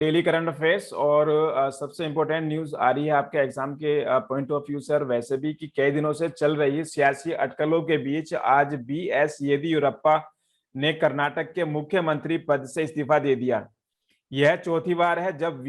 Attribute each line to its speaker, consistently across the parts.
Speaker 1: Daily current affairs और सबसे important news आ रही है आपके एग्जाम के पॉइंट ऑफ व्यू सर, वैसे भी कि कई दिनों से चल रही सियासी अटकलों के बीच आज बीएस येदियुरप्पा ने कर्नाटक के मुख्यमंत्री पद से इस्तीफा दे दिया। यह चौथी बार है जब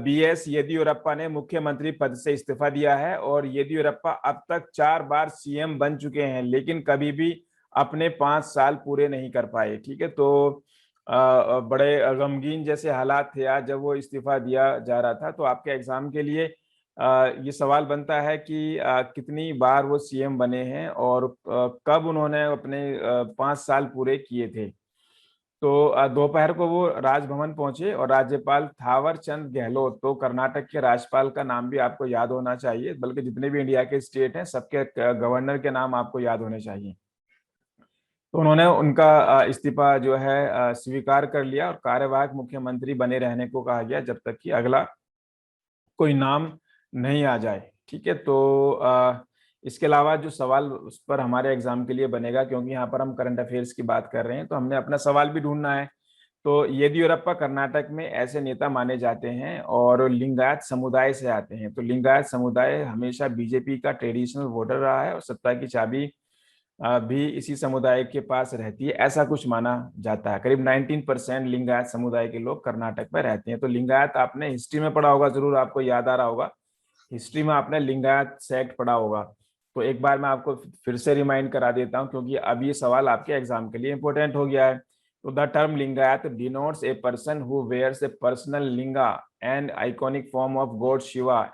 Speaker 1: बीएस येदियुरप्पा ने मुख्यमंत्री पद से इस्तीफा दिया है और येदियुरप्पा अब तक 4 बार सीएम बन चुके हैं, लेकिन कभी भी अपने 5 साल पूरे नहीं कर पाए। ठीक है, तो बड़े गमगीन जैसे हालात थे आज जब वो इस्तीफा दिया जा रहा था। तो आपके एग्जाम के लिए ये सवाल बनता है कि कितनी बार वो सीएम बने हैं और कब उन्होंने अपने 5 साल पूरे किए थे। तो दोपहर को वो राजभवन पहुंचे और राज्यपाल थावर चंद गहलोत, तो कर्नाटक के राज्यपाल का नाम भी आपको याद होना चाहिए, बल्कि जितने भी इंडिया के स्टेट हैं सबके गवर्नर के नाम आपको याद होने चाहिए। तो उन्होंने उनका इस्तीफा जो है स्वीकार कर लिया और कार्यवाहक मुख्यमंत्री बने रहने को कहा गया जब तक कि अगला कोई नाम नहीं आ जाए। ठीक है, तो इसके अलावा जो सवाल उस पर हमारे एग्जाम के लिए बनेगा, क्योंकि यहाँ पर हम करंट अफेयर्स की बात कर रहे हैं, तो हमने अपना सवाल भी ढूंढना है। तो येदियुरप्पा कर्नाटक में ऐसे नेता माने जाते हैं और लिंगायत समुदाय से आते हैं। तो लिंगायत समुदाय हमेशा बीजेपी का ट्रेडिशनल वोटर रहा है और सत्ता की चाबी भी इसी समुदाय के पास रहती है, ऐसा कुछ माना जाता है। करीब 19% लिंगायत समुदाय के लोग कर्नाटक में रहते हैं। तो लिंगायत आपने हिस्ट्री में पढ़ा होगा, जरूर आपको याद आ रहा होगा, हिस्ट्री में आपने लिंगायत सेक्ट पढ़ा होगा। तो एक बार मैं आपको फिर से रिमाइंड करा देता हूं, क्योंकि अब ये सवाल आपके एग्जाम के लिए इंपॉर्टेंट हो गया है। तो the term Lingayat denotes a person who wears a personal linga and iconic form of god Shiva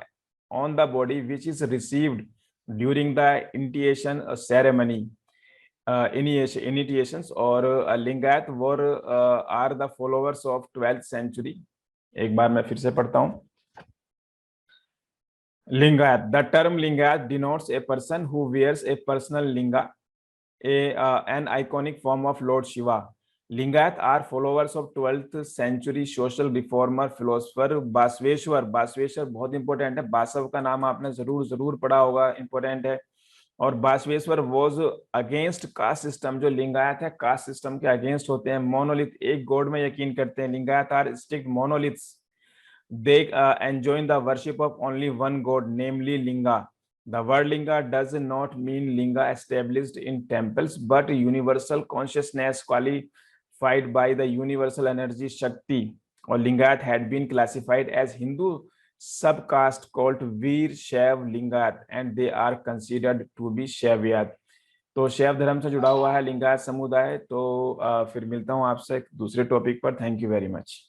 Speaker 1: on the body which is received during the initiation ceremony initiations और Lingayat were are the followers of 12th century. एक बार मैं फिर से पढ़ता हूं। Lingayat, the term Lingayat denotes a person who wears a personal linga an iconic form of Lord Shiva. Lingayat are followers of 12th century social reformer philosopher Basaveshwar. Basaveshwar बहुत important है, बासव का नाम आपने जरूर जरूर पढ़ा होगा, इंपॉर्टेंट है। और Basaveshwar was against caste system. जो लिंगायत है कास्ट सिस्टम के अगेंस्ट होते हैं, मोनोलिथ, एक गॉड में यकीन करते हैं। Lingayat are strict monoliths, they enjoy the worship of only one god, namely linga. The word linga does not mean linga established in temples, but universal consciousness qualified by the universal energy shakti. Or lingayat had been classified as Hindu subcaste called Veer Shaiv Lingayat, and they are considered to be Shaivayat. तो शैव धर्म से जुड़ा हुआ है लिंगायत समुदाय। तो फिर मिलता हूं आपसे दूसरे टॉपिक पर। Thank you very much.